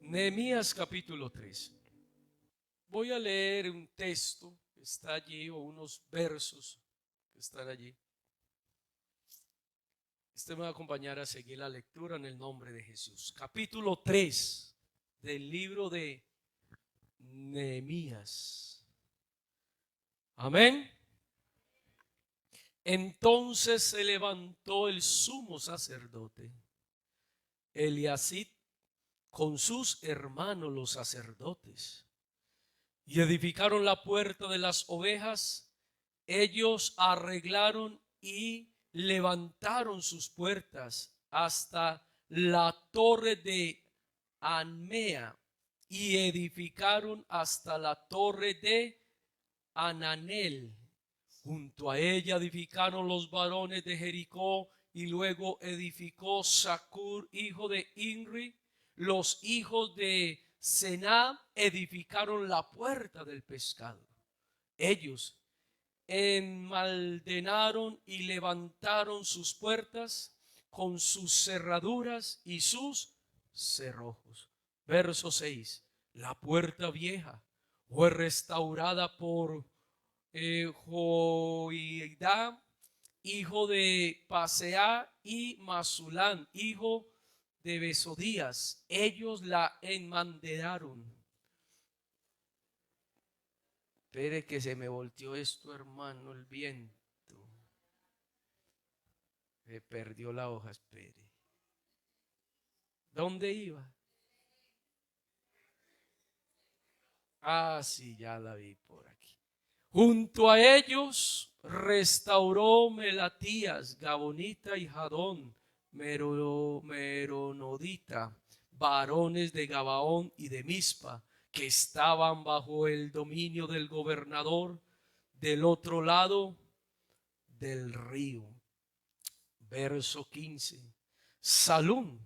Nehemías capítulo 3. Voy a leer un texto que está allí o unos versos que están allí. Este me va a acompañar a seguir la lectura en el nombre de Jesús. Capítulo 3 del libro de Nehemías. Amén. Entonces se levantó el sumo sacerdote Eliasib con sus hermanos los sacerdotes y edificaron la puerta de las ovejas. Ellos arreglaron y levantaron sus puertas hasta la torre de Anmea y edificaron hasta la torre de Ananel. Junto a ella edificaron los varones de Jericó, y luego edificó Sacur, hijo de Inri. Los hijos de Senab edificaron la puerta del pescado. Ellos enmaldenaron y levantaron sus puertas con sus cerraduras y sus cerrojos. Verso 6. La puerta vieja fue restaurada por Joiada, hijo de Paseá, y Masulán, hijo de Besodías. Ellos la enmaderaron. Espere que se me volteó esto, hermano, el viento. Me perdió la hoja, espere. ¿Dónde iba? Ah, sí, ya la vi por aquí. Junto a ellos restauró Melatías, Gabonita y Jadón, Meronodita, varones de Gabaón y de Mispa, que estaban bajo el dominio del gobernador del otro lado del río. Verso 15. Salún,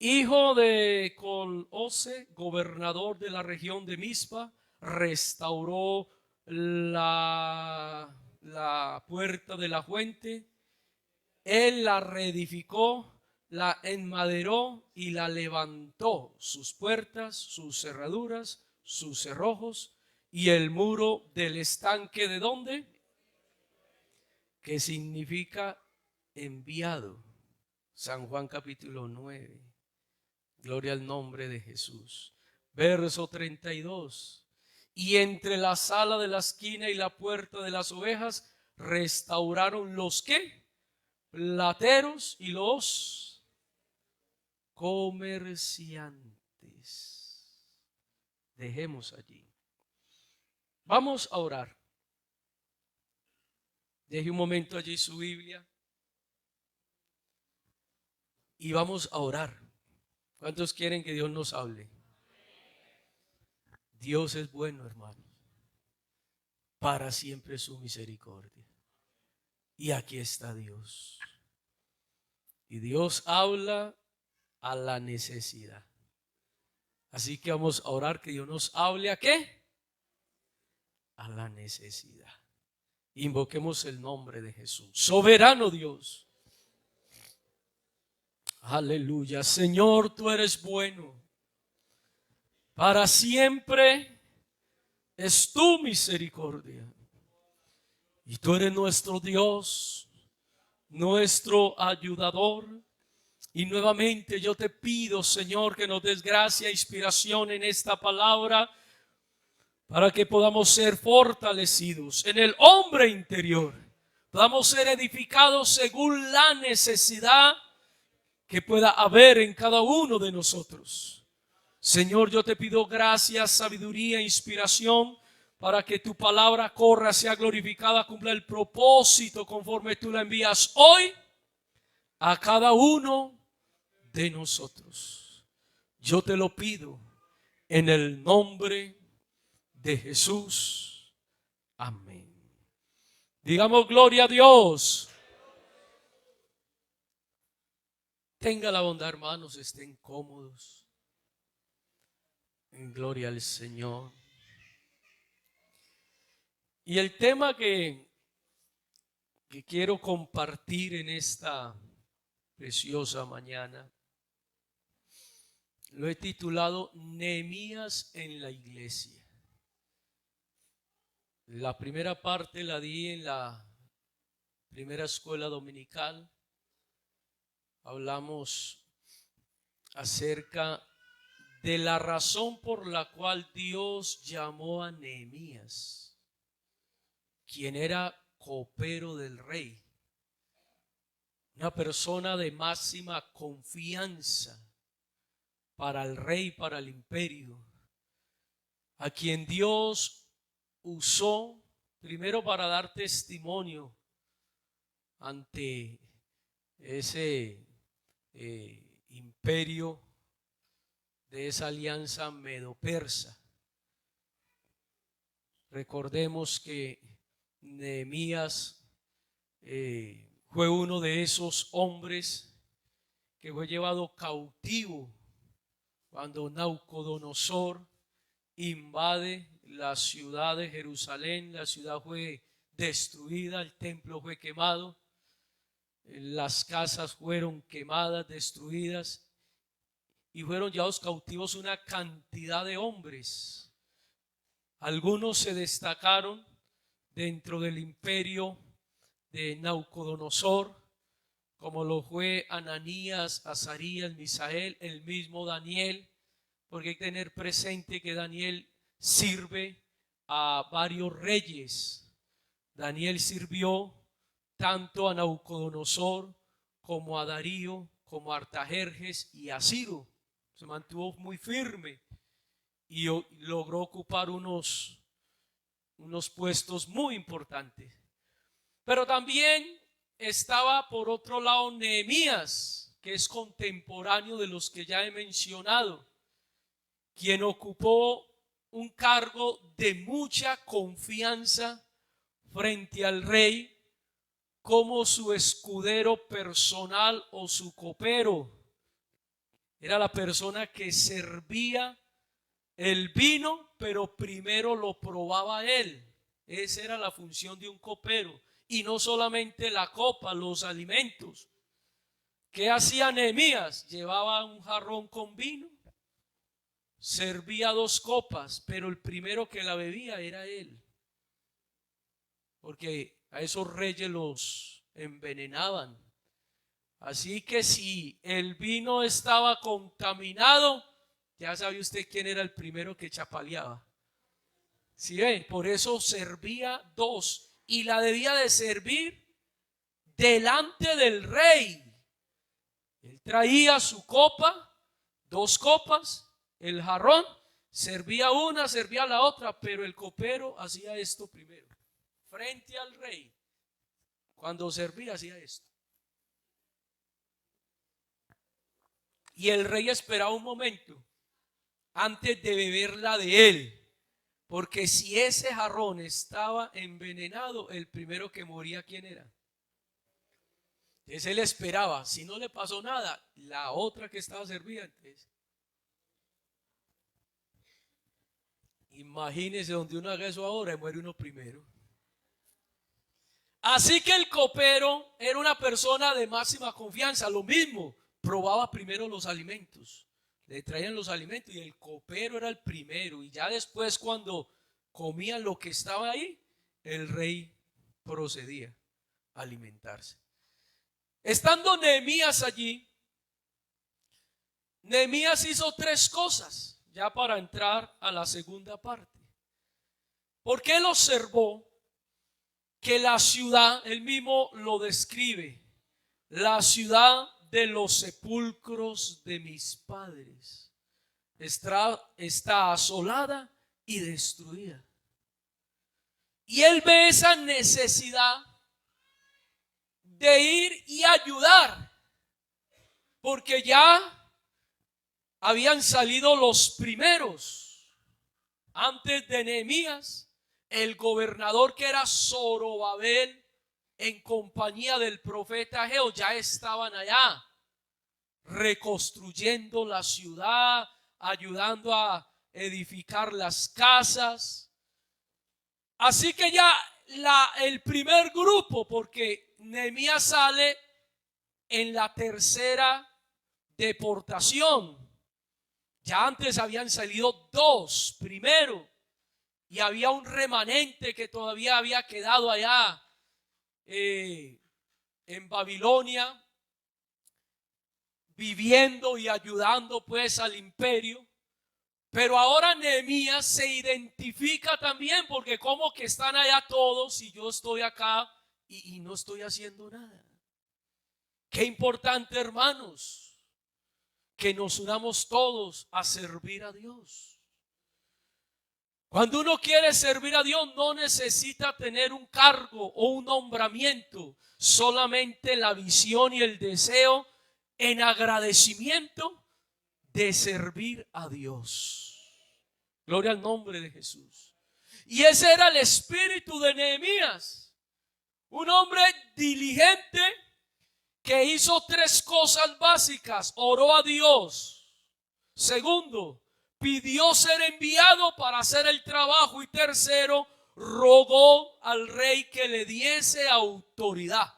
hijo de Colose, gobernador de la región de Mispa, restauró la puerta de la fuente. Él la reedificó, la enmaderó y la levantó, sus puertas, sus cerraduras, sus cerrojos, y el muro del estanque. ¿De dónde? Que significa enviado. San Juan capítulo 9. Gloria al nombre de Jesús. Verso 32. Y entre la sala de la esquina y la puerta de las ovejas restauraron los ¿qué? Plateros y los comerciantes. Dejemos allí. Vamos a orar. Deje un momento allí su Biblia y vamos a orar. ¿Cuántos quieren que Dios nos hable? Dios es bueno, hermano. Para siempre su misericordia. Y aquí está Dios. Y Dios habla a la necesidad. Así que vamos a orar que Dios nos hable ¿a qué? A la necesidad. Invoquemos el nombre de Jesús. Soberano Dios. Aleluya. Señor, tú eres bueno. Para siempre es tu misericordia. Y tú eres nuestro Dios, nuestro ayudador. Y nuevamente yo te pido, Señor, que nos des gracia e inspiración en esta palabra para que podamos ser fortalecidos en el hombre interior. Podamos ser edificados según la necesidad que pueda haber en cada uno de nosotros. Señor, yo te pido gracia, sabiduría e inspiración para que tu palabra corra, sea glorificada, cumpla el propósito conforme tú la envías hoy a cada uno de nosotros. Yo te lo pido en el nombre de Jesús. Amén. Digamos gloria a Dios. Tenga la bondad, hermanos, estén cómodos. En gloria al Señor. Y el tema que quiero compartir en esta preciosa mañana Lo he titulado Nehemías en la iglesia. La primera parte la di en la primera escuela dominical. Hablamos acerca de la razón por la cual Dios llamó a Nehemías, quien era copero del rey, una persona de máxima confianza para el rey, para el imperio, a quien Dios usó primero para dar testimonio ante ese imperio de esa alianza medo-persa. Recordemos que Nehemías fue uno de esos hombres que fue llevado cautivo cuando Nabucodonosor invade la ciudad de Jerusalén. La ciudad fue destruida, el templo fue quemado, las casas fueron quemadas, destruidas, y fueron llevados cautivos una cantidad de hombres. Algunos se destacaron dentro del imperio de Nabucodonosor, como lo fue Ananías, Azarías, Misael, el mismo Daniel, porque hay que tener presente que Daniel sirve a varios reyes. Daniel sirvió tanto a Nabucodonosor como a Darío, como a Artajerjes y a Ciro. Se mantuvo muy firme y logró ocupar unos puestos muy importantes. Pero también estaba por otro lado Nehemías, que es contemporáneo de los que ya he mencionado, quien ocupó un cargo de mucha confianza frente al rey como su escudero personal o su copero. Era la persona que servía el vino, pero primero lo probaba él. Esa era la función de un copero. Y no solamente la copa, los alimentos. ¿Qué hacía Nehemías? Llevaba un jarrón con vino, servía 2 copas, pero el primero que la bebía era él, porque a esos reyes los envenenaban. Así que si el vino estaba contaminado, ya sabe usted quién era el primero que chapaleaba. ¿Sí ve? Por eso servía 2 y la debía de servir delante del rey. Él traía su copa, 2 copas, el jarrón, servía una, servía la otra, pero el copero hacía esto primero, frente al rey. Cuando servía hacía esto. Y el rey esperaba un momento antes de beberla de él, porque si ese jarrón estaba envenenado, el primero que moría, ¿quién era? Entonces él esperaba, si no le pasó nada, la otra que estaba servida. Entonces, imagínese donde uno haga eso ahora y muere uno primero. Así que el copero era una persona de máxima confianza. Lo mismo, probaba primero los alimentos, le traían los alimentos y el copero era el primero. Y ya después, cuando comían lo que estaba ahí, el rey procedía a alimentarse. Estando Nehemías allí, Nehemías hizo 3 cosas, ya para entrar a la segunda parte. Porque él observó que la ciudad, él mismo lo describe, la ciudad de los sepulcros de mis padres está asolada y destruida. Y él ve esa necesidad de ir y ayudar, porque ya habían salido los primeros. Antes de Nehemías, el gobernador, que era Zorobabel, en compañía del profeta Ageo, ya estaban allá reconstruyendo la ciudad, ayudando a edificar las casas. Así que ya el primer grupo, porque Nehemías sale en la tercera deportación, Ya antes habían salido dos primero y había un remanente que todavía había quedado allá en Babilonia, viviendo y ayudando pues al imperio. Pero ahora Nehemías se identifica también, porque como que están allá todos y yo estoy acá y no estoy haciendo nada. Qué importante, hermanos, que nos unamos todos a servir a Dios. Cuando uno quiere servir a Dios no necesita tener un cargo o un nombramiento, solamente la visión y el deseo en agradecimiento de servir a Dios. Gloria al nombre de Jesús. Y ese era el espíritu de Nehemías, un hombre diligente que hizo tres cosas básicas: oró a Dios. Segundo, pidió ser enviado para hacer el trabajo. Y tercero, rogó al rey que le diese autoridad.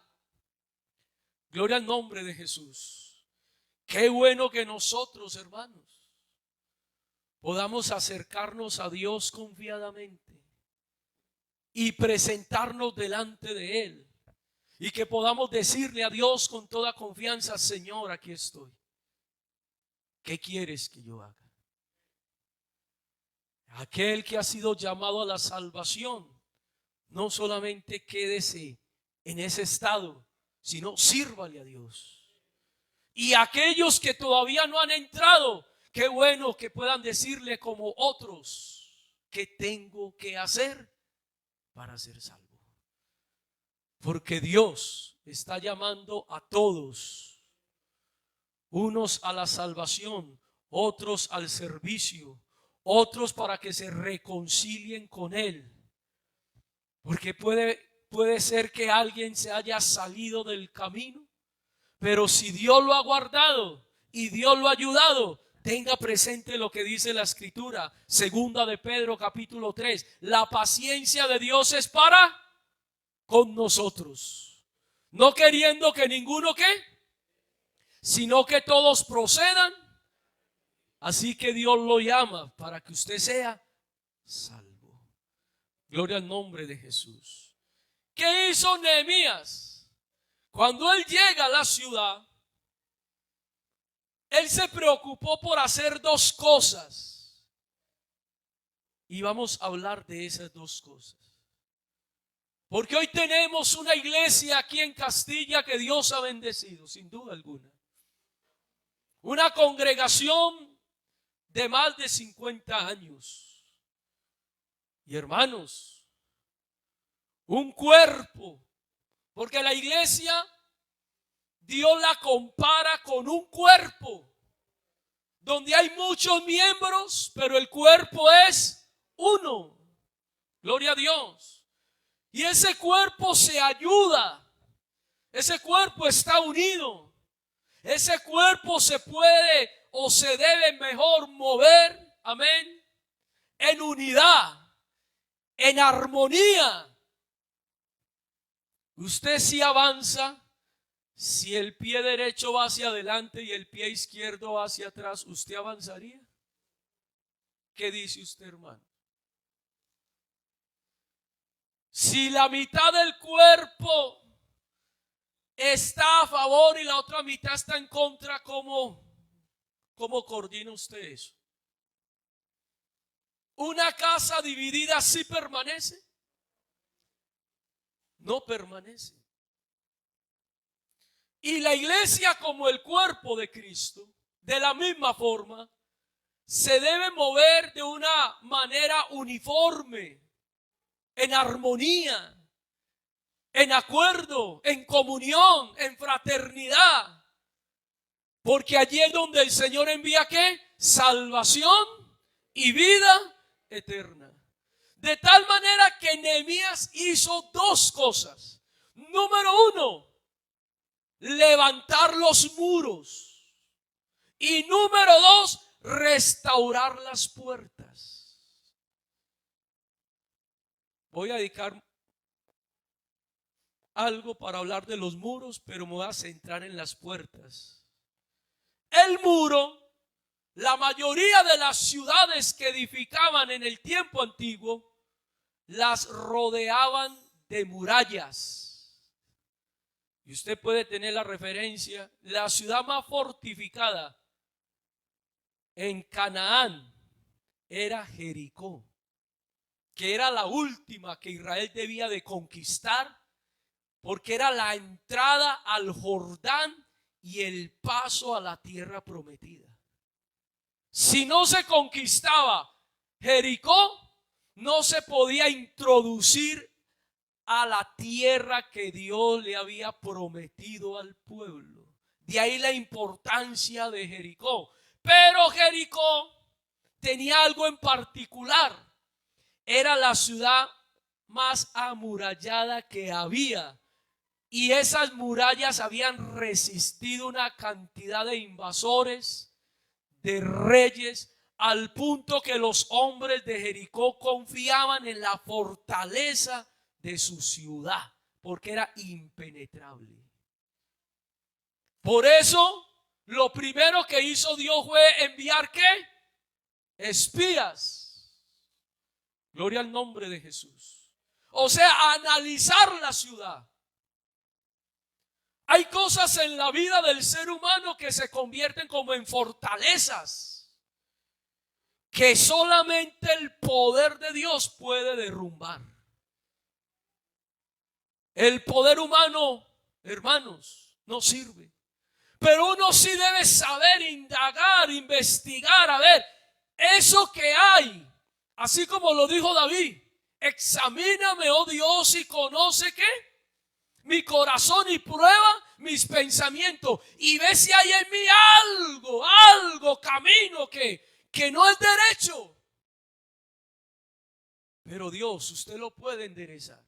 Gloria al nombre de Jesús. Qué bueno que nosotros, hermanos, podamos acercarnos a Dios confiadamente y presentarnos delante de Él. Y que podamos decirle a Dios con toda confianza: Señor, aquí estoy. ¿Qué quieres que yo haga? Aquel que ha sido llamado a la salvación, no solamente quédese en ese estado, sino sírvale a Dios. Y aquellos que todavía no han entrado, qué bueno que puedan decirle como otros: ¿qué tengo que hacer para ser salvo? Porque Dios está llamando a todos, unos a la salvación, otros al servicio, otros para que se reconcilien con Él. Porque puede ser que alguien se haya salido del camino, pero si Dios lo ha guardado y Dios lo ha ayudado, tenga presente lo que dice la Escritura, segunda de Pedro capítulo 3, la paciencia de Dios es para con nosotros, no queriendo que ninguno sino que todos procedan. Así que Dios lo llama para que usted sea salvo. Gloria al nombre de Jesús. ¿Qué hizo Nehemías? Cuando él llega a la ciudad, él se preocupó por hacer dos cosas. Y vamos a hablar de esas dos cosas. Porque hoy tenemos una iglesia aquí en Castilla que Dios ha bendecido, sin duda alguna. Una congregación de más de 50 años. Y hermanos, un cuerpo, porque la iglesia Dios la compara con un cuerpo donde hay muchos miembros, pero el cuerpo es uno. Gloria a Dios. Y ese cuerpo se ayuda. Ese cuerpo está unido. Ese cuerpo se puede o se debe mejor mover, amén, en unidad, en armonía. Usted sí avanza. Si el pie derecho va hacia adelante y el pie izquierdo va hacia atrás, ¿usted avanzaría? ¿Qué dice usted, hermano? Si la mitad del cuerpo está a favor y la otra mitad está en contra, ¿cómo coordina usted eso? ¿Una casa dividida sí permanece? No permanece. Y la iglesia, como el cuerpo de Cristo, de la misma forma, se debe mover de una manera uniforme, en armonía, en acuerdo, en comunión, en fraternidad. Porque allí es donde el Señor envía ¿qué? Salvación y vida eterna. De tal manera que Nehemías hizo dos cosas. Número uno, levantar los muros. Y número dos, restaurar las puertas. Voy a dedicar algo para hablar de los muros, pero me voy a centrar en las puertas. El muro La mayoría de las ciudades que edificaban en el tiempo antiguo las rodeaban de murallas. Y usted puede tener la referencia. La ciudad más fortificada en Canaán era Jericó, que era la última que Israel debía de conquistar, porque era la entrada al Jordán y el paso a la tierra prometida. Si no se conquistaba Jericó, no se podía introducir a la tierra que Dios le había prometido al pueblo. De ahí la importancia de Jericó. Pero Jericó tenía algo en particular. Era la ciudad más amurallada que había. Y esas murallas habían resistido una cantidad de invasores, de reyes, al punto que los hombres de Jericó confiaban en la fortaleza de su ciudad, porque era impenetrable. Por eso, lo primero que hizo Dios fue enviar ¿qué? Espías. Gloria al nombre de Jesús. O sea, analizar la ciudad. Hay cosas en la vida del ser humano que se convierten como en fortalezas, que solamente el poder de Dios puede derrumbar. El poder humano, hermanos, no sirve. Pero uno sí debe saber indagar, investigar, a ver, eso que hay, así como lo dijo David, examíname, oh Dios, y conoce ¿qué? Mi corazón, y prueba mis pensamientos, y ve si hay en mí algo, camino que no es derecho. Pero Dios, usted lo puede enderezar.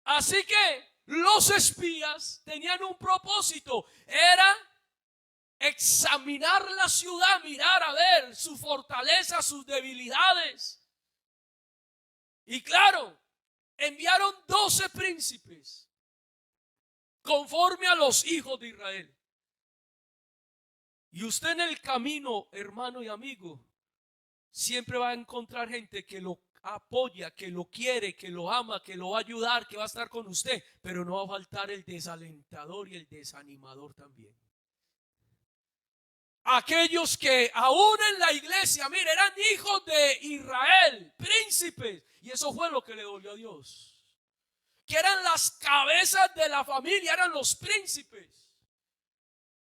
Así que los espías tenían un propósito, era examinar la ciudad, mirar a ver su fortaleza, sus debilidades. Y claro, enviaron 12 príncipes conforme a los hijos de Israel. Y usted en el camino, hermano y amigo, siempre va a encontrar gente que lo apoya, que lo quiere, que lo ama, que lo va a ayudar, que va a estar con usted. Pero no va a faltar el desalentador y el desanimador también. Aquellos que aún en la iglesia, mire, eran hijos de Israel, príncipes. Y eso fue lo que le dolió a Dios. Que eran las cabezas de la familia, eran los príncipes.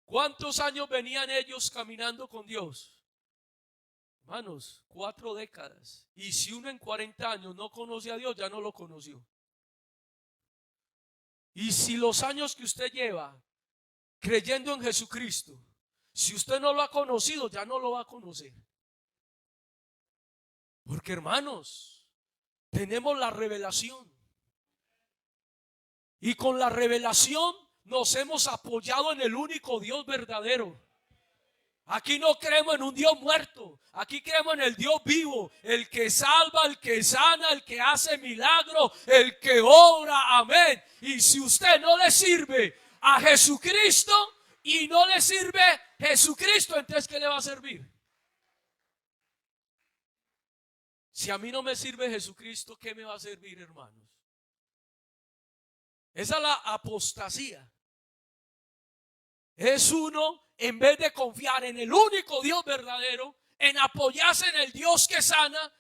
¿Cuántos años venían ellos caminando con Dios? Hermanos, 4 décadas. Y si uno en 40 años no conoce a Dios, ya no lo conoció. Y si los años que usted lleva creyendo en Jesucristo, si usted no lo ha conocido, ya no lo va a conocer. Porque hermanos, tenemos la revelación. Y con la revelación nos hemos apoyado en el único Dios verdadero. Aquí no creemos en un Dios muerto. Aquí creemos en el Dios vivo, el que salva, el que sana, el que hace milagros, el que obra. Amén. Y si usted no le sirve a Jesucristo y no le sirve Jesucristo, entonces ¿qué le va a servir? Si a mí no me sirve Jesucristo, ¿qué me va a servir, hermanos? Esa es la apostasía. Es uno, en vez de confiar en el único Dios verdadero, en apoyarse en el Dios que sana,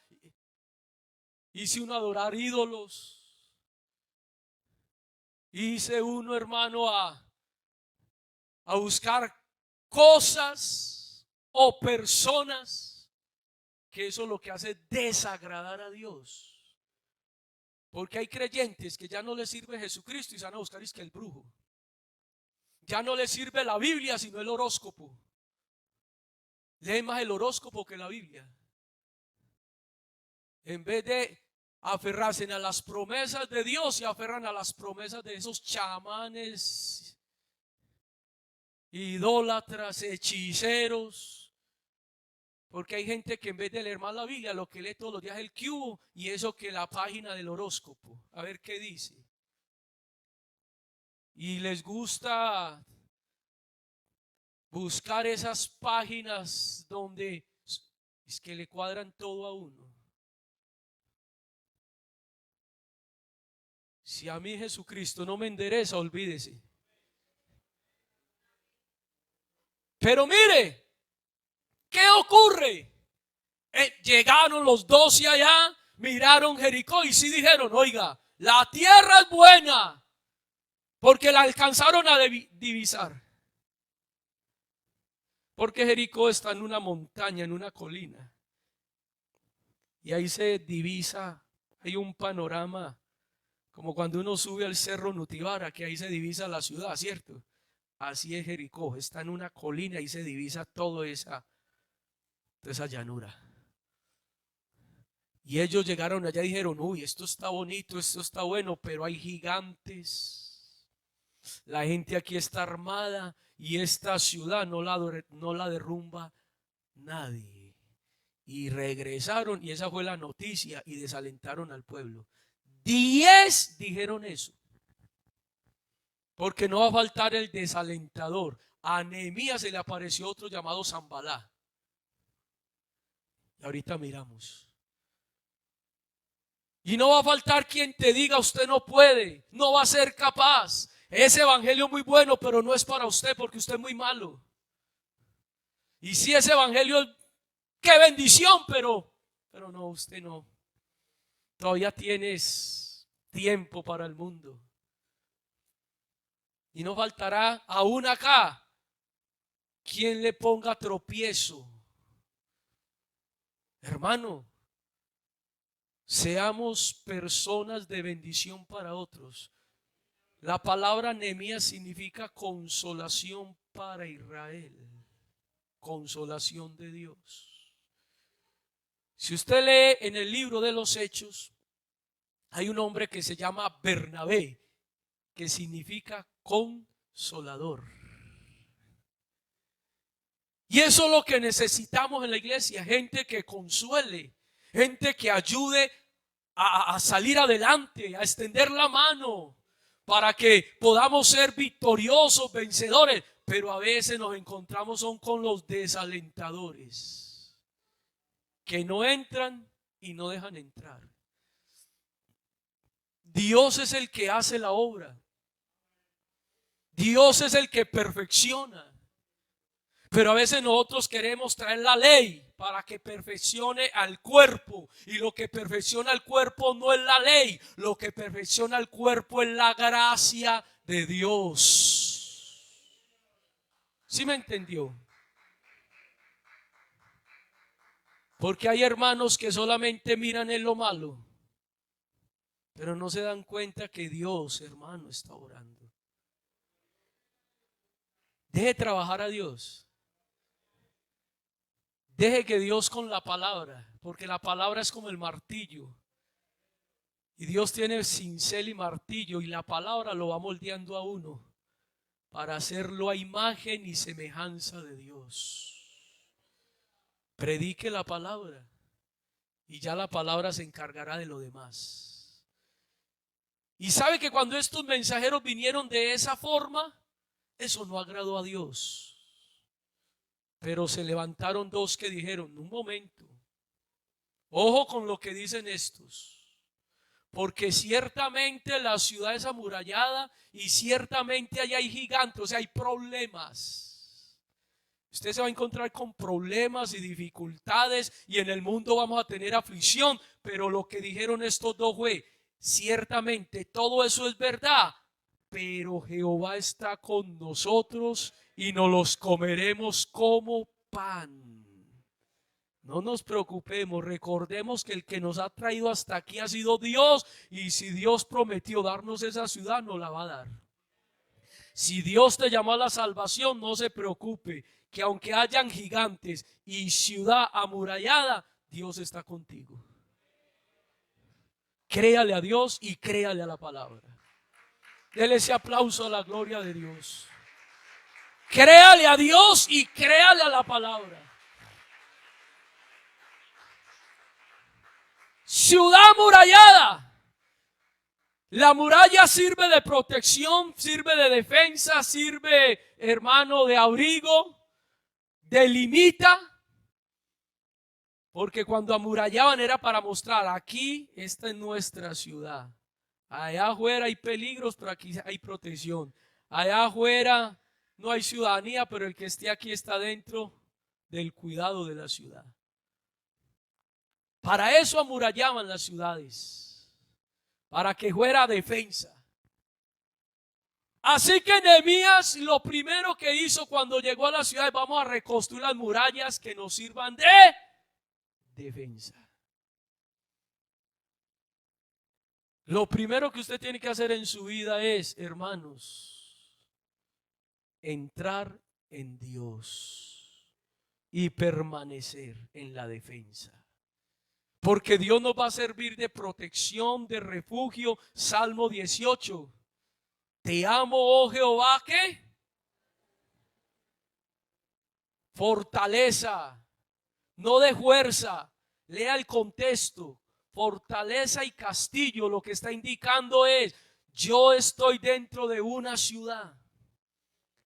hice uno adorar ídolos. Hice uno, hermano, a buscar cosas o personas, que eso lo que hace es desagradar a Dios. Porque hay creyentes que ya no les sirve Jesucristo y se van a buscar es que el brujo. Ya no les sirve la Biblia sino el horóscopo. Leen más el horóscopo que la Biblia. En vez de aferrarse a las promesas de Dios, se aferran a las promesas de esos chamanes, idólatras, hechiceros. Porque hay gente que en vez de leer más la Biblia, lo que lee todos los días es el cubo y eso que la página del horóscopo. A ver qué dice. Y les gusta buscar esas páginas donde es que le cuadran todo a uno. Si a mí Jesucristo no me endereza, olvídese. Pero mire, ¿qué ocurre? Llegaron los 12 allá, miraron Jericó y sí dijeron, oiga, la tierra es buena, porque la alcanzaron a divisar. Porque Jericó está en una montaña, en una colina. Y ahí se divisa, hay un panorama, como cuando uno sube al cerro Nutibara, que ahí se divisa la ciudad, ¿cierto? Así es Jericó, está en una colina y se divisa toda esa llanura. Y ellos llegaron allá y dijeron, uy, esto está bonito, esto está bueno, pero hay gigantes. La gente aquí está armada y esta ciudad no la derrumba nadie. Y regresaron y esa fue la noticia y desalentaron al pueblo. 10 dijeron eso. Porque no va a faltar el desalentador. A Nehemías se le apareció otro llamado Zambalá. Y ahorita miramos. Y no va a faltar quien te diga usted no puede, no va a ser capaz. Ese evangelio es muy bueno, pero no es para usted porque usted es muy malo. Y si ese evangelio, qué bendición, pero no, usted no. Todavía tienes tiempo para el mundo. Y no faltará aún acá quien le ponga tropiezo. Hermano, seamos personas de bendición para otros. La palabra Nehemías significa consolación para Israel. Consolación de Dios. Si usted lee en el libro de los Hechos, hay un hombre que se llama Bernabé, que significa consolador. Y eso es lo que necesitamos en la iglesia, gente que consuele, gente que ayude a salir adelante, a extender la mano para que podamos ser victoriosos, vencedores. Pero a veces nos encontramos son con los desalentadores que no entran y no dejan entrar. Dios es el que hace la obra. Dios es el que perfecciona. Pero a veces nosotros queremos traer la ley para que perfeccione al cuerpo. Y lo que perfecciona al cuerpo no es la ley. Lo que perfecciona al cuerpo es la gracia de Dios. ¿Sí me entendió? Porque hay hermanos que solamente miran en lo malo, pero no se dan cuenta que Dios, hermano, está orando. Deje trabajar a Dios. Deje que Dios con la palabra, porque la palabra es como el martillo. Y Dios tiene cincel y martillo y la palabra lo va moldeando a uno para hacerlo a imagen y semejanza de Dios. Predique la palabra y ya la palabra se encargará de lo demás. Y sabe que cuando estos mensajeros vinieron de esa forma, eso no agradó a Dios. Pero se levantaron dos que dijeron, un momento, ojo con lo que dicen estos, porque ciertamente la ciudad es amurallada y ciertamente allá hay gigantes, o sea, hay problemas. Usted se va a encontrar con problemas y dificultades y en el mundo vamos a tener aflicción, pero lo que dijeron estos dos fue, ciertamente todo eso es verdad, pero Jehová está con nosotros y nos los comeremos como pan. No nos preocupemos, recordemos que el que nos ha traído hasta aquí ha sido Dios y si Dios prometió darnos esa ciudad, nos la va a dar. Si Dios te llamó a la salvación, no se preocupe, que aunque hayan gigantes y ciudad amurallada, Dios está contigo. Créale a Dios y créale a la palabra. Dele ese aplauso a la gloria de Dios. Créale a Dios y créale a la palabra. Ciudad amurallada. La muralla sirve de protección, sirve de defensa, sirve, hermano, de abrigo. delimita, porque cuando amurallaban era para mostrar, aquí esta es nuestra ciudad. Allá afuera hay peligros, pero aquí hay protección. Allá afuera no hay ciudadanía, pero el que esté aquí está dentro del cuidado de la ciudad. Para eso amurallaban las ciudades, para que fuera defensa. Así que Nehemías lo primero que hizo cuando llegó a la ciudad, vamos a reconstruir las murallas que nos sirvan de defensa. Lo primero que usted tiene que hacer en su vida es, hermanos, entrar en Dios y permanecer en la defensa. Porque Dios nos va a servir de protección, de refugio. Salmo 18. Te amo, oh Jehová, ¿qué? Fortaleza, no de fuerza. Lea el contexto. Fortaleza y castillo, lo que está indicando es, yo estoy dentro de una ciudad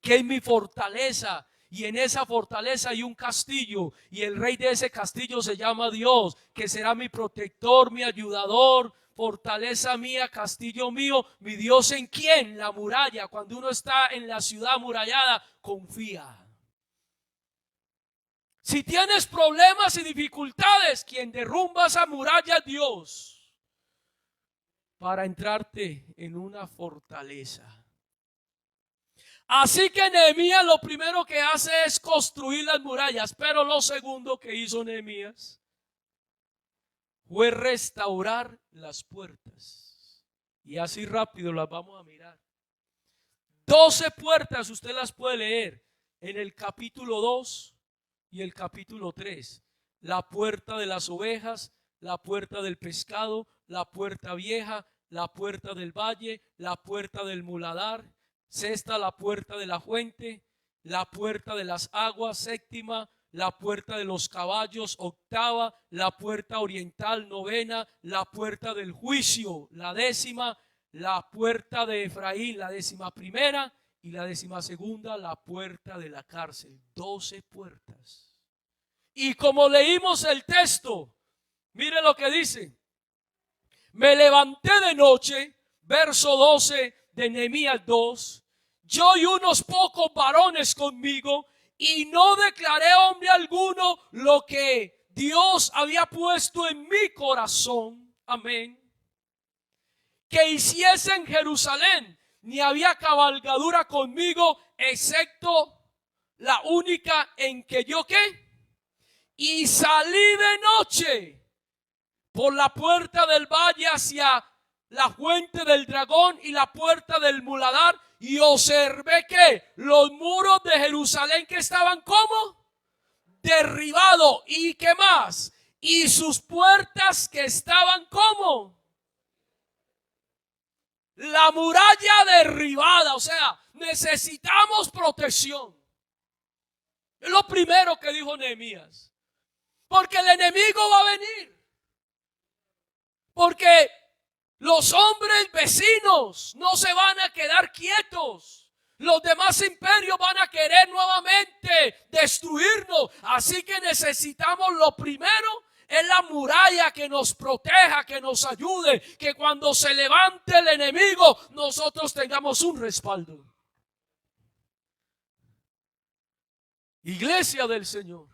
que es mi fortaleza, y en esa fortaleza hay un castillo, y el rey de ese castillo se llama Dios, que será mi protector, mi ayudador, fortaleza mía, castillo mío, mi Dios. ¿En quién? La muralla. Cuando uno está en la ciudad amurallada, confía. Si tienes problemas y dificultades, quien derrumba esa muralla es Dios, para entrarte en una fortaleza. Así que Nehemías lo primero que hace es construir las murallas, pero lo segundo que hizo Nehemías fue restaurar las puertas. Y así rápido las vamos a mirar. 12 puertas usted las puede leer en el capítulo 2 y el capítulo 3. La puerta de las ovejas, la puerta del pescado, la puerta vieja, la puerta del valle, la puerta del muladar. Sexta, la puerta de la fuente, la puerta de las aguas. Séptima, la puerta de los caballos. Octava, la puerta oriental. Novena, la puerta del juicio. La décima, la puerta de Efraín. La 11ª y la 12ª, la puerta de la cárcel. 12 puertas. Y como leímos el texto, mire lo que dice. Me levanté de noche, verso 12 de Nehemías 2, yo y unos pocos varones conmigo, y no declaré a hombre alguno lo que Dios había puesto en mi corazón, amén, que hiciese en Jerusalén, ni había cabalgadura conmigo, excepto la única en que yo, ¿qué? Y salí de noche por la puerta del valle hacia la fuente del dragón y la puerta del muladar, y observé que los muros de Jerusalén que estaban como derribados, y qué más, y sus puertas que estaban como la muralla derribada. O sea, necesitamos protección. Es lo primero que dijo Nehemías, porque el enemigo va a venir. Porque los hombres vecinos no se van a quedar quietos. Los demás imperios van a querer nuevamente destruirnos. Así que necesitamos, lo primero es la muralla que nos proteja, que nos ayude, que cuando se levante el enemigo nosotros tengamos un respaldo. Iglesia del Señor,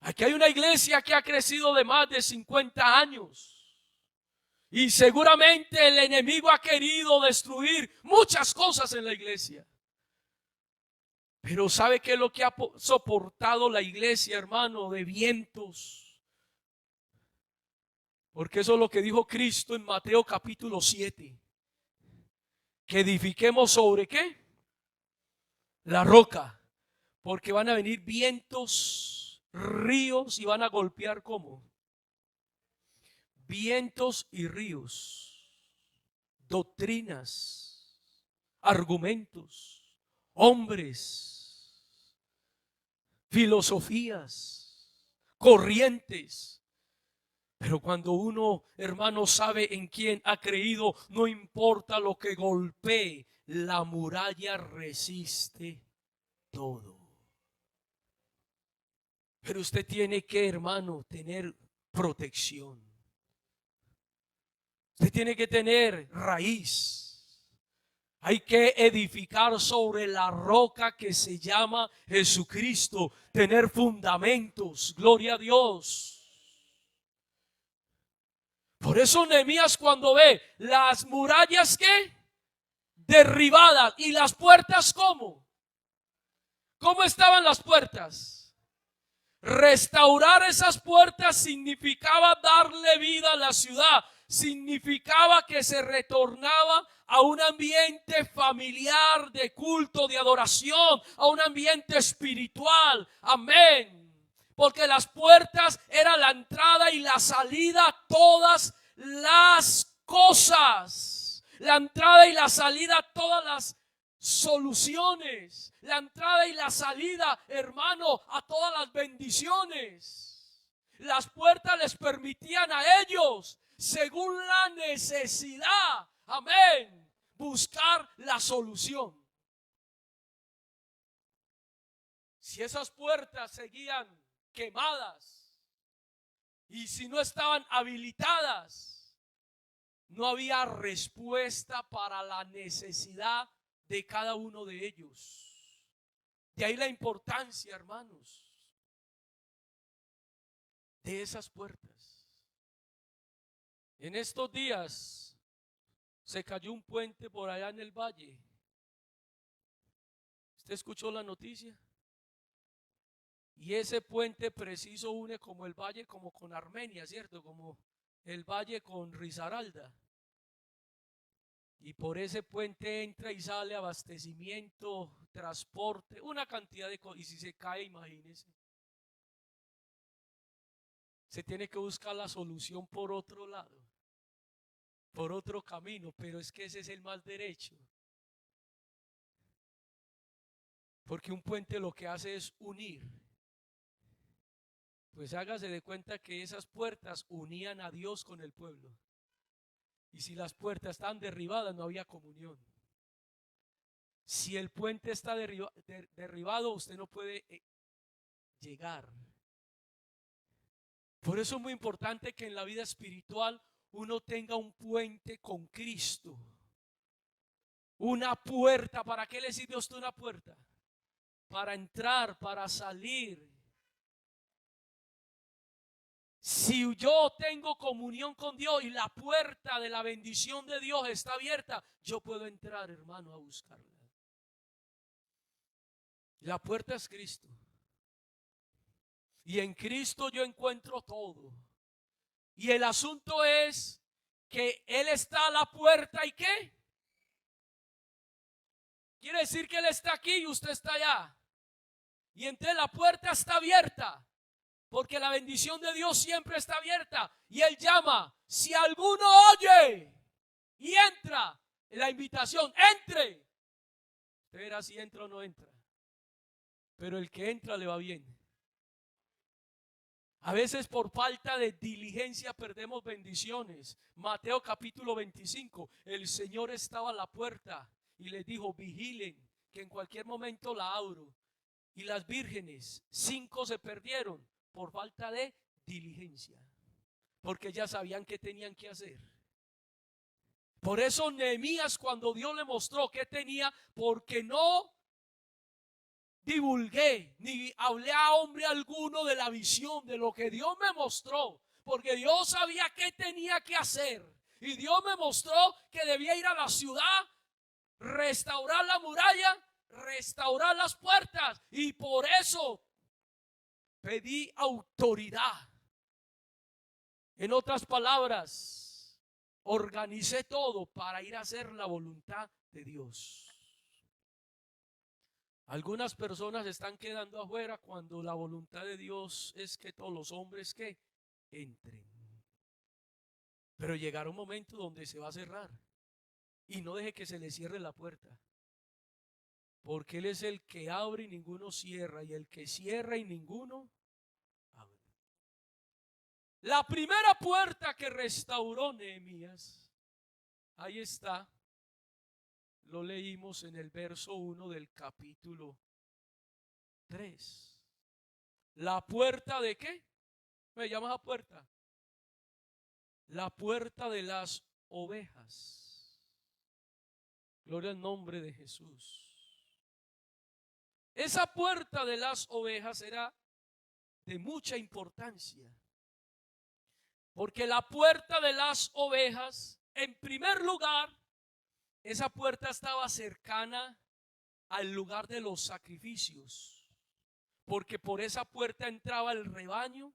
aquí hay una iglesia que ha crecido de más de 50 años. Y seguramente el enemigo ha querido destruir muchas cosas en la iglesia. Pero ¿sabe qué es lo que ha soportado la iglesia, hermano? De vientos. Porque eso es lo que dijo Cristo en Mateo capítulo 7. Que edifiquemos ¿sobre qué? La roca. Porque van a venir vientos, ríos, y van a golpear ¿cómo? Vientos y ríos, doctrinas, argumentos, hombres, filosofías, corrientes. Pero cuando uno, hermano, sabe en quién ha creído, no importa lo que golpee, la muralla resiste todo. Pero usted tiene que, hermano, tener protección. Usted tiene que tener raíz. Hay que edificar sobre la roca que se llama Jesucristo. Tener fundamentos. Gloria a Dios. Por eso Nehemías, cuando ve las murallas que derribadas y las puertas, ¿cómo? ¿Cómo estaban las puertas? Restaurar esas puertas significaba darle vida a la ciudad. Significaba que se retornaba a un ambiente familiar de culto, de adoración, a un ambiente espiritual. Amén. Porque las puertas eran la entrada y la salida a todas las cosas. La entrada y la salida a todas las soluciones. La entrada y la salida, hermano, a todas las bendiciones. Las puertas les permitían a ellos, según la necesidad, amén, buscar la solución. Si esas puertas seguían quemadas y si no estaban habilitadas, no había respuesta para la necesidad de cada uno de ellos. De ahí la importancia, hermanos, de esas puertas. En estos días se cayó un puente por allá en el valle. ¿Usted escuchó la noticia? Y ese puente preciso une como el valle como con Armenia, ¿cierto? Como el valle con Risaralda. Y por ese puente entra y sale abastecimiento, transporte, una cantidad de cosas. Y si se cae, imagínese. Se tiene que buscar la solución por otro lado, por otro camino, pero es que ese es el más derecho. Porque un puente lo que hace es unir. Pues hágase de cuenta que esas puertas unían a Dios con el pueblo. Y si las puertas están derribadas, no había comunión. Si el puente está derribado, usted no puede llegar. Por eso es muy importante que en la vida espiritual uno tenga un puente con Cristo. Una puerta. ¿Para qué le sirve a usted una puerta? Para entrar, para salir. Si yo tengo comunión con Dios y la puerta de la bendición de Dios está abierta, yo puedo entrar, hermano, a buscarla. La puerta es Cristo. Y en Cristo yo encuentro todo. Y el asunto es que Él está a la puerta. ¿Y qué? Quiere decir que Él está aquí y usted está allá. Y entonces la puerta está abierta. Porque la bendición de Dios siempre está abierta. Y Él llama: si alguno oye y entra, la invitación, entre. Usted verá si entra o no entra. Pero el que entra le va bien. A veces por falta de diligencia perdemos bendiciones. Mateo capítulo 25. El Señor estaba a la puerta y les dijo: vigilen, que en cualquier momento la abro. Y las vírgenes, 5 se perdieron por falta de diligencia, porque ya sabían qué tenían que hacer. Por eso Nehemías, cuando Dios le mostró qué tenía, porque no divulgué ni hablé a hombre alguno de la visión, de lo que Dios me mostró, porque Dios sabía qué tenía que hacer. Y Dios me mostró que debía ir a la ciudad, restaurar la muralla, restaurar las puertas. Y por eso pedí autoridad. En otras palabras, organicé todo para ir a hacer la voluntad de Dios. Algunas personas están quedando afuera cuando la voluntad de Dios es que todos los hombres que entren. Pero llegará un momento donde se va a cerrar. Y no deje que se le cierre la puerta. Porque Él es el que abre y ninguno cierra. Y el que cierra y ninguno abre. La primera puerta que restauró Nehemías, ahí está. Lo leímos en el verso 1 del capítulo 3. ¿La puerta de qué? ¿Me llamas a puerta? La puerta de las ovejas. Gloria al nombre de Jesús. Esa puerta de las ovejas era de mucha importancia. Porque la puerta de las ovejas, en primer lugar, esa puerta estaba cercana al lugar de los sacrificios. Porque por esa puerta entraba el rebaño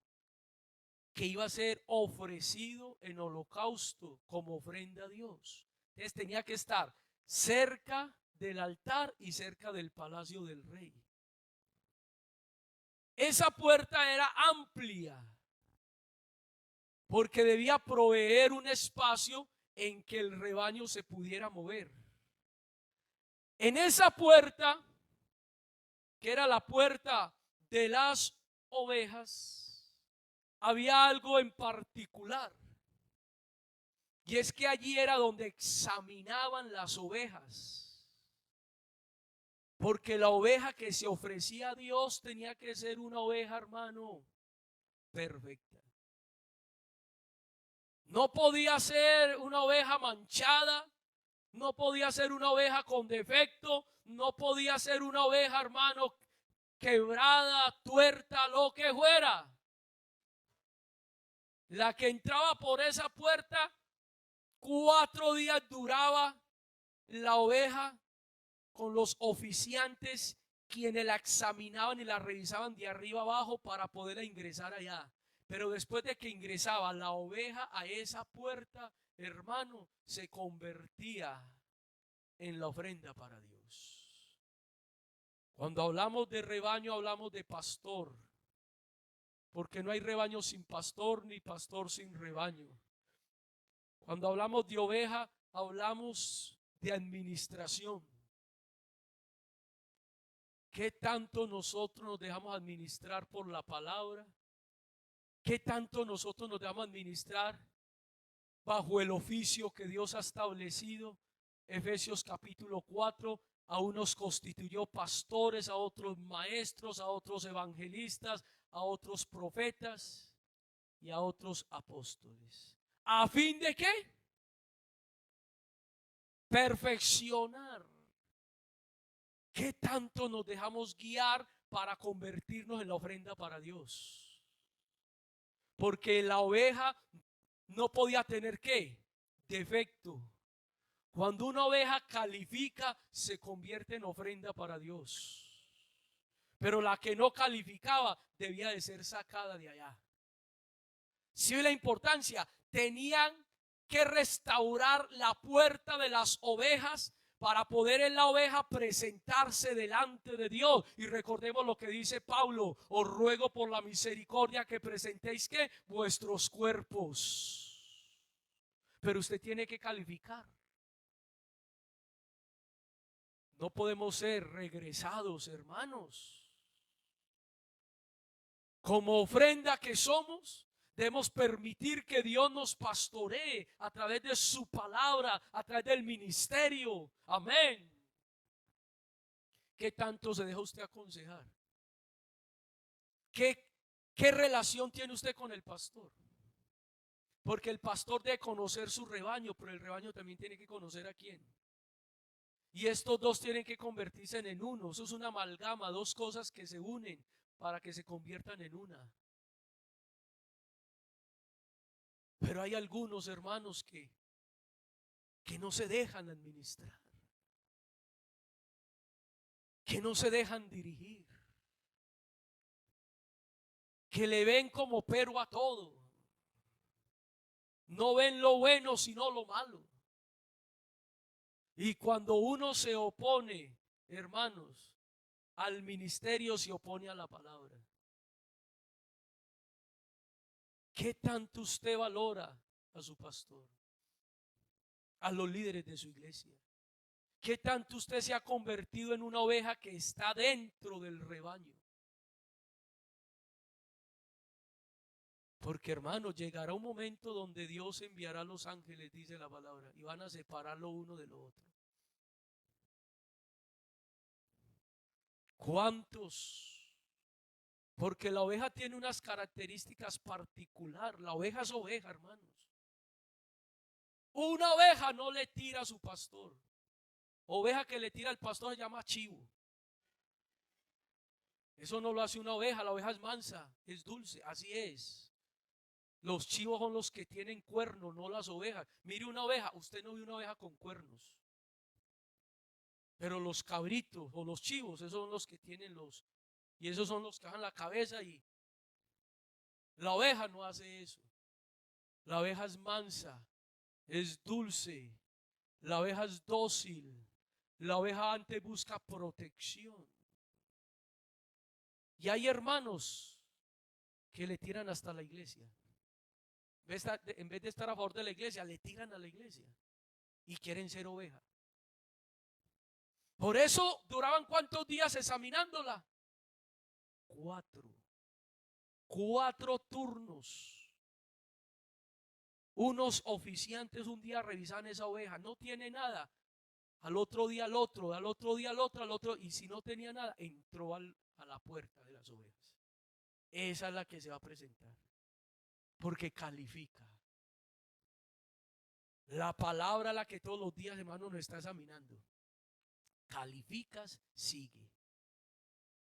que iba a ser ofrecido en holocausto como ofrenda a Dios. Entonces tenía que estar cerca del altar y cerca del palacio del rey. Esa puerta era amplia porque debía proveer un espacio en que el rebaño se pudiera mover. En esa puerta, que era la puerta de las ovejas, había algo en particular. Y es que allí era donde examinaban las ovejas. Porque la oveja que se ofrecía a Dios tenía que ser una oveja, hermano, perfecta. No podía ser una oveja manchada, no podía ser una oveja con defecto, no podía ser una oveja, hermano, quebrada, tuerta, lo que fuera. La que entraba por esa puerta, 4 días duraba la oveja con los oficiantes quienes la examinaban y la revisaban de arriba abajo para poder ingresar allá. Pero después de que ingresaba la oveja a esa puerta, hermano, se convertía en la ofrenda para Dios. Cuando hablamos de rebaño, hablamos de pastor, porque no hay rebaño sin pastor ni pastor sin rebaño. Cuando hablamos de oveja, hablamos de administración. ¿Qué tanto nosotros nos dejamos administrar por la palabra? ¿Qué tanto nosotros nos dejamos administrar bajo el oficio que Dios ha establecido? Efesios capítulo 4, a unos constituyó pastores, a otros maestros, a otros evangelistas, a otros profetas y a otros apóstoles. ¿A fin de qué? Perfeccionar. ¿Qué tanto nos dejamos guiar para convertirnos en la ofrenda para Dios? Porque la oveja no podía tener ¿qué? Defecto. Cuando una oveja califica, se convierte en ofrenda para Dios. Pero la que no calificaba debía de ser sacada de allá. ¿Sí ve la importancia? Tenían que restaurar la puerta de las ovejas para poder en la oveja presentarse delante de Dios. Y recordemos lo que dice Pablo: os ruego por la misericordia que presentéis ¿qué? Vuestros cuerpos. Pero usted tiene que calificar. No podemos ser regresados, hermanos. Como ofrenda que somos, debemos permitir que Dios nos pastoree a través de su palabra, a través del ministerio. Amén. ¿Qué tanto se deja usted aconsejar? ¿Qué relación tiene usted con el pastor? Porque el pastor debe conocer su rebaño, pero el rebaño también tiene que conocer a quién. Y estos dos tienen que convertirse en uno. Eso es una amalgama, dos cosas que se unen para que se conviertan en una. Pero hay algunos hermanos que no se dejan administrar, que no se dejan dirigir, que le ven como pero a todo. No ven lo bueno sino lo malo. Y cuando uno se opone, hermanos, al ministerio, se opone a la palabra. ¿Qué tanto usted valora a su pastor, a los líderes de su iglesia? ¿Qué tanto usted se ha convertido en una oveja que está dentro del rebaño? Porque, hermanos, llegará un momento donde Dios enviará a los ángeles, dice la palabra, y van a separar lo uno de lo otro. ¿Cuántos Porque la oveja tiene unas características particulares. La oveja es oveja, hermanos. Una oveja no le tira a su pastor. Oveja que le tira al pastor se llama chivo. Eso no lo hace una oveja. La oveja es mansa, es dulce, así es. Los chivos son los que tienen cuernos, no las ovejas. Mire una oveja, usted no ve una oveja con cuernos. Pero los cabritos o los chivos, esos son los que tienen los, y esos son los que bajan la cabeza. Y la oveja no hace eso. La oveja es mansa, es dulce, la oveja es dócil, la oveja antes busca protección. Y hay hermanos que le tiran hasta la iglesia. En vez de estar a favor de la iglesia, le tiran a la iglesia y quieren ser oveja. Por eso duraban ¿cuántos días examinándola? 4 turnos. Unos oficiantes un día revisan esa oveja, no tiene nada. Al otro día al otro, al otro día al otro, al otro. Y si no tenía nada, entró a la puerta de las ovejas. Esa es la que se va a presentar. Porque califica. La palabra la que todos los días, hermano, nos está examinando. Calificas, sigue.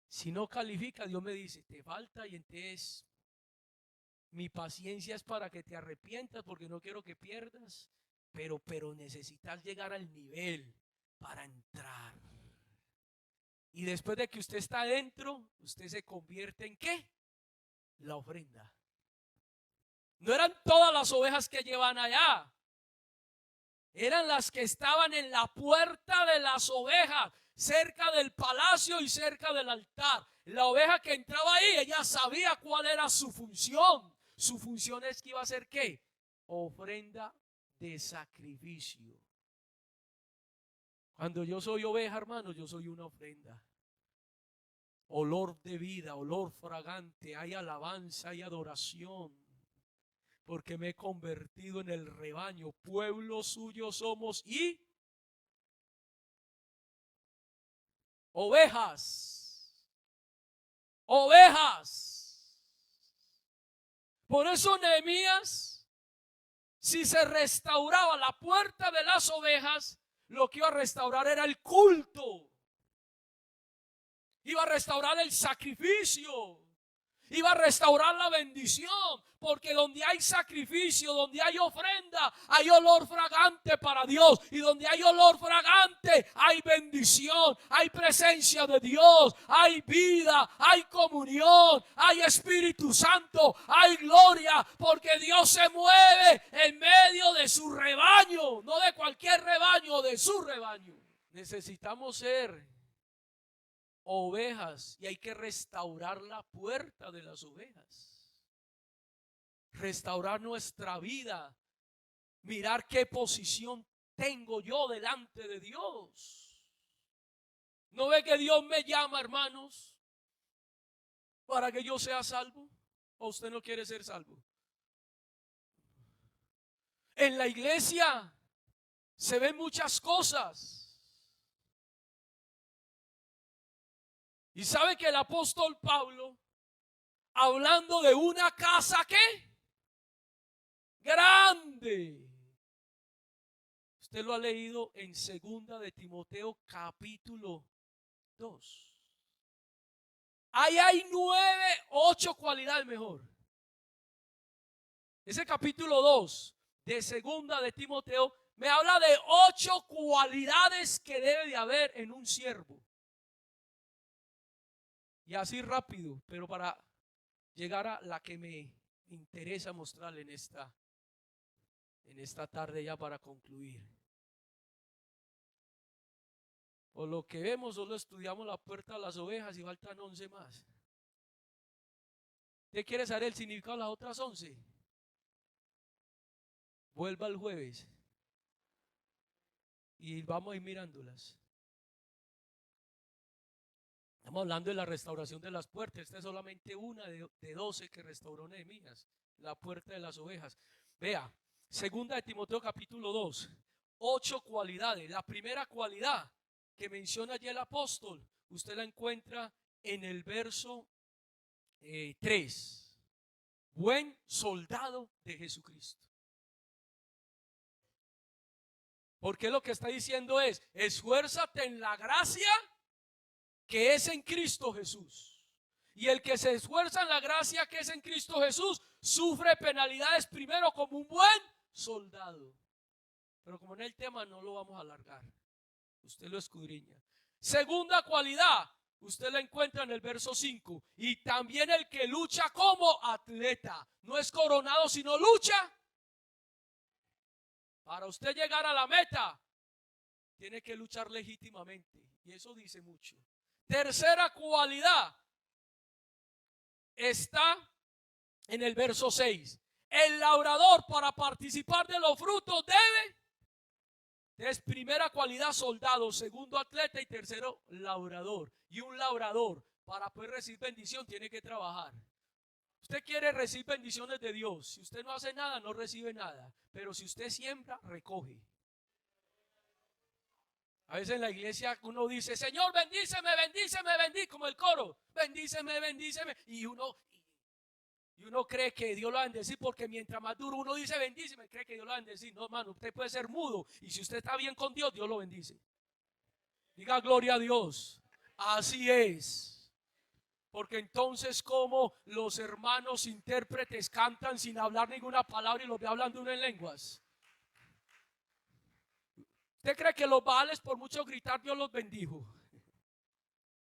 Si no califica, Dios me dice, te falta, y entonces mi paciencia es para que te arrepientas, porque no quiero que pierdas, pero necesitas llegar al nivel para entrar. Y después de que usted está adentro, usted se convierte en ¿qué? La ofrenda. No eran todas las ovejas que llevan allá. Eran las que estaban en la puerta de las ovejas, cerca del palacio y cerca del altar. La oveja que entraba ahí, ella sabía cuál era su función. Su función es que iba a ser ¿qué? Ofrenda de sacrificio. Cuando yo soy oveja, hermano, yo soy una ofrenda. Olor de vida, olor fragante, hay alabanza, hay adoración. Porque me he convertido en el rebaño, pueblo suyo somos y ovejas. Ovejas. Por eso Nehemías, si se restauraba la puerta de las ovejas, lo que iba a restaurar era el culto. Iba a restaurar el sacrificio. Iba a restaurar la bendición. Porque donde hay sacrificio, donde hay ofrenda, hay olor fragante para Dios. Y donde hay olor fragante, hay bendición, hay presencia de Dios, hay vida, hay comunión, hay Espíritu Santo, hay gloria. Porque Dios se mueve en medio de su rebaño, no de cualquier rebaño, de su rebaño. Necesitamos ser ovejas y hay que restaurar la puerta de las ovejas. Restaurar nuestra vida, mirar qué posición tengo yo delante de Dios. ¿No ve que Dios me llama, hermanos, para que yo sea salvo? ¿O usted no quiere ser salvo? En la iglesia se ven muchas cosas. Y sabe que el apóstol Pablo, hablando de una casa ¿qué? Grande. Usted lo ha leído en 2 de Timoteo capítulo 2. Ahí hay 8 cualidades mejor. Ese capítulo 2 de 2 de Timoteo me habla de 8 cualidades que debe de haber en un siervo. Y así rápido, pero para llegar a la que me interesa mostrarle en esta tarde ya para concluir. Por lo que vemos, solo estudiamos la puerta de las ovejas y faltan 11 más. ¿Usted quiere saber el significado de las otras 11? Vuelva el jueves y vamos a ir mirándolas. Estamos hablando de la restauración de las puertas. Esta es solamente una de 12 que restauró Nehemías, la puerta de las ovejas. Vea, 2 de Timoteo capítulo 2, 8 cualidades. La primera cualidad que menciona allí el apóstol, usted la encuentra en el verso 3. Buen soldado de Jesucristo. Porque lo que está diciendo es: esfuérzate en la gracia que es en Cristo Jesús. Y el que se esfuerza en la gracia que es en Cristo Jesús sufre penalidades primero como un buen soldado. Pero como en el tema no lo vamos a alargar, usted lo escudriña. Segunda cualidad, usted la encuentra en el verso 5. Y también el que lucha como atleta. No es coronado, sino lucha. Para usted llegar a la meta, tiene que luchar legítimamente. Y eso dice mucho. Tercera cualidad está en el verso 6. El labrador, para participar de los frutos, debe. Es primera cualidad, soldado. Segundo, atleta. Y tercero, labrador. Y un labrador, para poder recibir bendición, tiene que trabajar. Usted quiere recibir bendiciones de Dios. Si usted no hace nada, no recibe nada. Pero si usted siembra, recoge. A veces en la iglesia uno dice: Señor, bendíceme, bendíceme, bendíceme, como el coro. Bendíceme, bendíceme. Y uno cree que Dios lo va a bendecir, porque mientras más duro uno dice bendíceme, cree que Dios lo va a bendecir. No, hermano, usted puede ser mudo, y si usted está bien con Dios, Dios lo bendice. Diga gloria a Dios. Así es. Porque entonces, como los hermanos intérpretes cantan sin hablar ninguna palabra y los ve hablando uno en lenguas. ¿Usted cree que los baales, por mucho gritar, Dios los bendijo?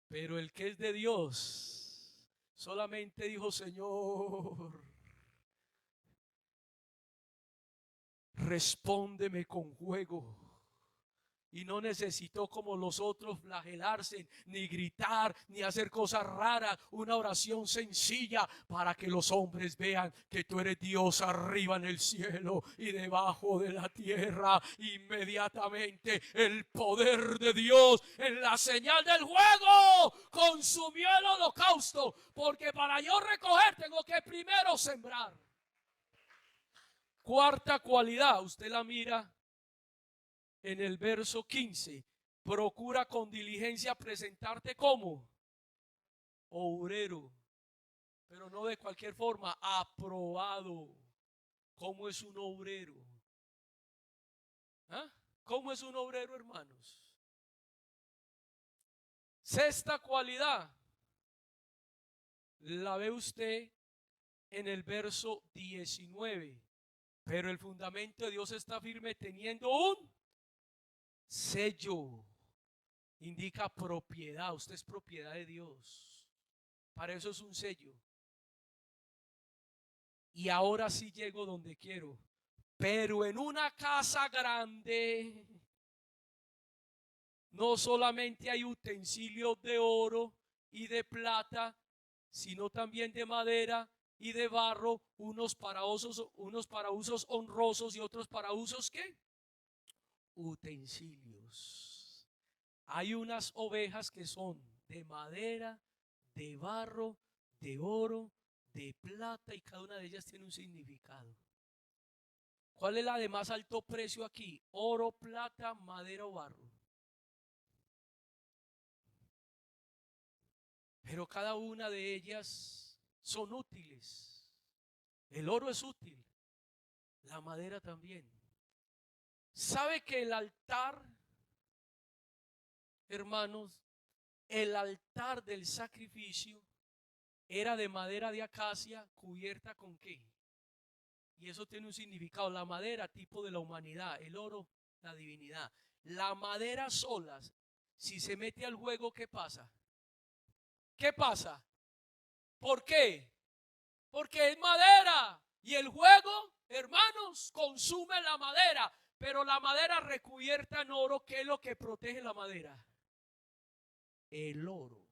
Pero el que es de Dios solamente dijo: Señor, respóndeme con juego. Y no necesitó, como los otros, flagelarse, ni gritar, ni hacer cosas raras. Una oración sencilla para que los hombres vean que tú eres Dios arriba en el cielo y debajo de la tierra. Inmediatamente el poder de Dios, en la señal del juego, consumió el holocausto. Porque para yo recoger tengo que primero sembrar. Cuarta cualidad, usted la mira en el verso 15. Procura con diligencia presentarte como obrero, pero no de cualquier forma, aprobado. ¿Cómo es un obrero? ¿Ah? ¿Cómo es un obrero, hermanos? Sexta cualidad, la ve usted en el verso 19. Pero el fundamento de Dios está firme, teniendo un sello. Indica propiedad. Usted es propiedad de Dios. Para eso es un sello. Y ahora sí llego donde quiero. Pero en una casa grande no solamente hay utensilios de oro y de plata, sino también de madera y de barro, unos para usos honrosos y otros para usos ¿qué? Utensilios. Hay unas ovejas que son de madera, de barro, de oro, de plata, y cada una de ellas tiene un significado. ¿Cuál es la de más alto precio aquí? Oro, plata, madera o barro. Pero cada una de ellas son útiles. El oro es útil, la madera también. ¿Sabe que el altar, hermanos, el altar del sacrificio era de madera de acacia cubierta con qué? Y eso tiene un significado. La madera, tipo de la humanidad; el oro, la divinidad. La madera solas, si se mete al juego, ¿qué pasa? ¿Qué pasa? ¿Por qué? Porque es madera. Y el juego, hermanos, consume la madera. Pero la madera recubierta en oro, ¿qué es lo que protege la madera? El oro.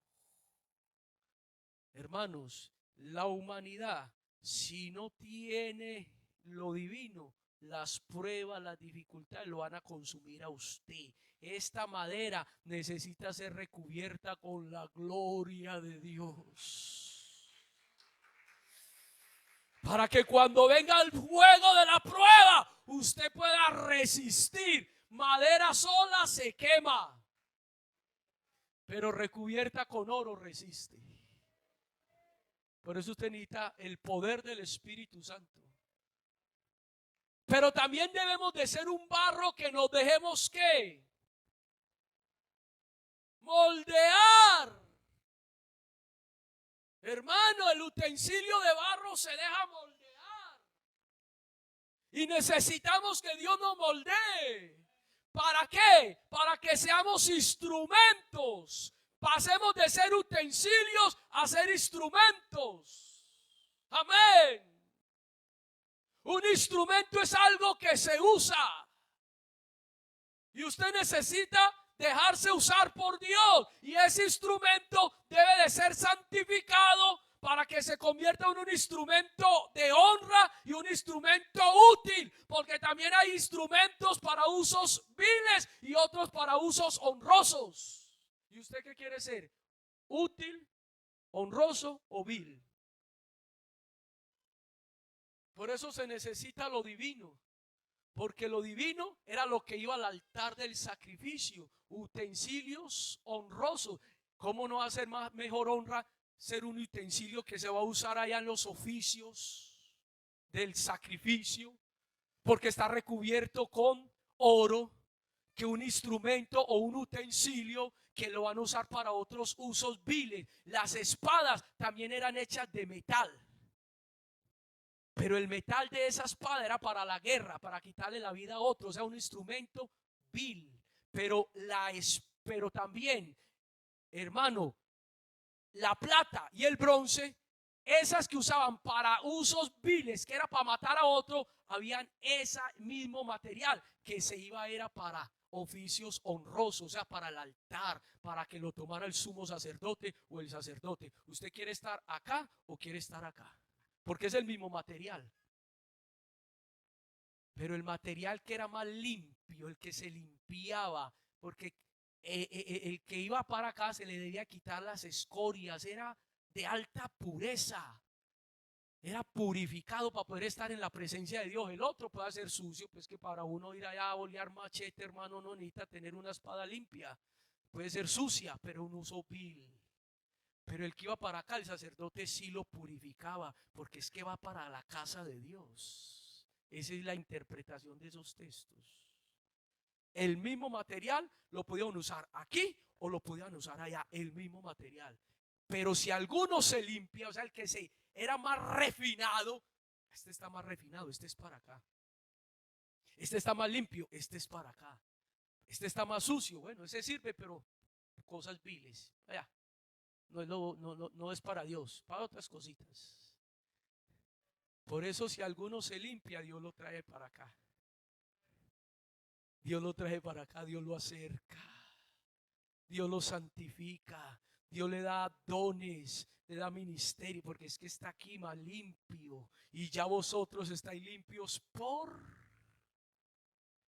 Hermanos, la humanidad, si no tiene lo divino, las pruebas, las dificultades lo van a consumir a usted. Esta madera necesita ser recubierta con la gloria de Dios, para que cuando venga el fuego de la prueba, usted pueda resistir. Madera sola se quema, pero recubierta con oro resiste. Por eso usted necesita el poder del Espíritu Santo. Pero también debemos de ser un barro que nos dejemos ¿qué? Moldear. Hermano, el utensilio de barro se deja moldear. Y necesitamos que Dios nos moldee. ¿Para qué? Para que seamos instrumentos. Pasemos de ser utensilios a ser instrumentos. Amén. Un instrumento es algo que se usa. Y usted necesita dejarse usar por Dios. Y ese instrumento debe de ser santificado para que se convierta en un instrumento de honra y un instrumento útil. Porque también hay instrumentos para usos viles y otros para usos honrosos. ¿Y usted qué quiere ser? ¿Útil, honroso o vil? Por eso se necesita lo divino. Porque lo divino era lo que iba al altar del sacrificio. Utensilios honrosos. ¿Cómo no hacer mejor honra ser un utensilio que se va a usar allá en los oficios del sacrificio? Porque está recubierto con oro, que un instrumento o un utensilio que lo van a usar para otros usos viles. Las espadas también eran hechas de metal. Pero el metal de esa espada era para la guerra, para quitarle la vida a otro, o sea, un instrumento vil. Pero también, hermano, la plata y el bronce, esas que usaban para usos viles, que era para matar a otro, habían ese mismo material que se iba era para oficios honrosos, o sea, para el altar, para que lo tomara el sumo sacerdote o el sacerdote. ¿Usted quiere estar acá o quiere estar acá? Porque es el mismo material. Pero el material que era más limpio, el que se limpiaba, porque el que iba para acá se le debía quitar las escorias, era de alta pureza, era purificado para poder estar en la presencia de Dios. El otro puede ser sucio, pues que para uno ir allá a bolear machete, hermano, no necesita tener una espada limpia. Puede ser sucia, pero un uso vil. Pero el que iba para acá, el sacerdote sí lo purificaba, porque es que va para la casa de Dios. Esa es la interpretación de esos textos. El mismo material lo podían usar aquí o lo podían usar allá, el mismo material. Pero si alguno se limpia, o sea, el que se era más refinado, este está más refinado, este es para acá. Este está más limpio, este es para acá. Este está más sucio, bueno, ese sirve, pero cosas viles. Allá. No es para Dios, para otras cositas. Por eso si alguno se limpia, Dios lo trae para acá. Dios lo trae para acá, Dios lo acerca. Dios lo santifica. Dios le da dones, le da ministerio, porque es que está aquí más limpio. Y ya vosotros estáis limpios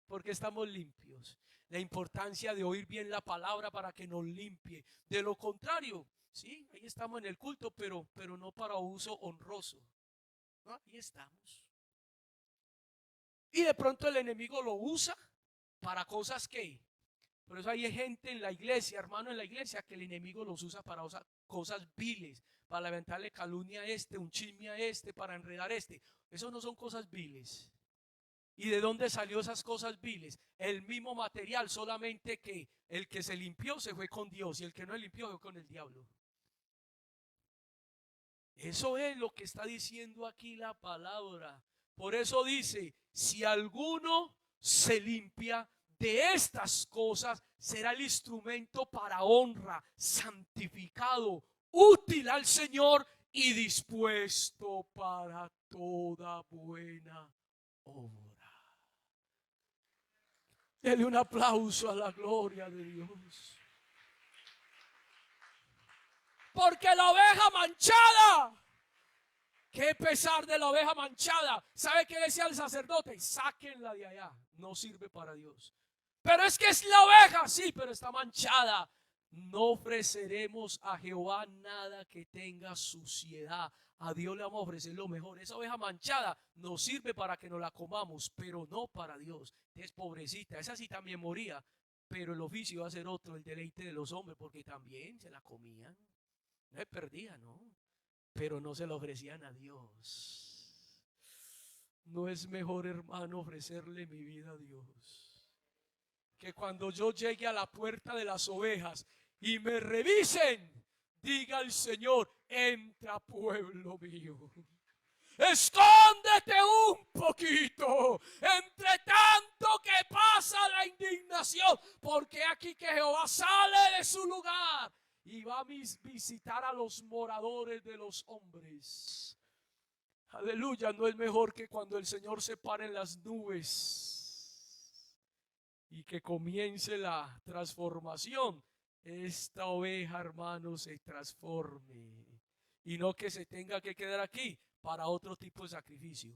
porque estamos limpios. La importancia de oír bien la palabra para que nos limpie. De lo contrario, sí, ahí estamos en el culto, pero no para uso honroso. ¿No? Ahí estamos. Y de pronto el enemigo lo usa para cosas que. Por eso hay gente en la iglesia, hermano, en la iglesia, que el enemigo los usa para cosas viles, para levantarle calumnia a este, un chisme a este, para enredar a este. Eso no son cosas viles. ¿Y de dónde salió esas cosas viles? El mismo material, solamente que el que se limpió se fue con Dios y el que no se limpió fue con el diablo. Eso es lo que está diciendo aquí la palabra. Por eso dice, si alguno se limpia de estas cosas, será el instrumento para honra, santificado, útil al Señor y dispuesto para toda buena obra. Dele un aplauso a la gloria de Dios. Porque la oveja manchada, qué pesar de la oveja manchada. ¿Sabe qué decía el sacerdote? Sáquenla de allá, no sirve para Dios. Pero es que es la oveja, sí, pero está manchada. No ofreceremos a Jehová nada que tenga suciedad. A Dios le vamos a ofrecer lo mejor. Esa oveja manchada nos sirve para que nos la comamos, pero no para Dios. Es pobrecita, esa sí también moría. Pero el oficio iba a ser otro, el deleite de los hombres, porque también se la comían. No se perdía, ¿no? pero no se lo ofrecían a Dios. ¿No es mejor, hermano, ofrecerle mi vida a Dios? Que cuando yo llegue a la puerta de las ovejas y me revisen, diga el Señor: entra, pueblo mío. Escóndete un poquito, entre tanto que pasa la indignación, porque aquí que Jehová sale de su lugar y va a visitar a los moradores de los hombres. Aleluya. No es mejor que cuando el Señor se pare en las nubes y que comience la transformación, esta oveja, hermano, se transforme, y no que se tenga que quedar aquí para otro tipo de sacrificio,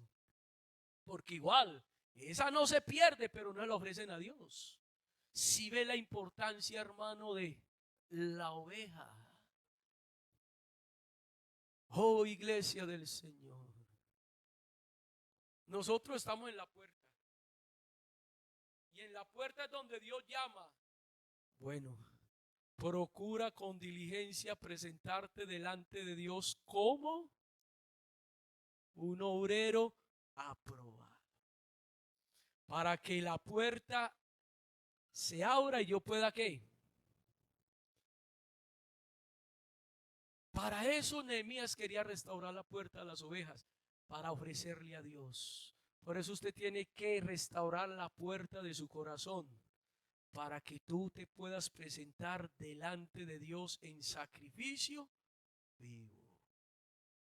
porque igual esa no se pierde, pero no la ofrecen a Dios. Si ve la importancia, hermano, de la oveja. Oh, iglesia del Señor, nosotros estamos en la puerta, y en la puerta es donde Dios llama. Bueno, procura con diligencia presentarte delante de Dios como un obrero aprobado, para que la puerta se abra y yo pueda, ¿qué? Para eso Nehemías quería restaurar la puerta de las ovejas, para ofrecerle a Dios. Por eso usted tiene que restaurar la puerta de su corazón, para que tú te puedas presentar delante de Dios en sacrificio vivo.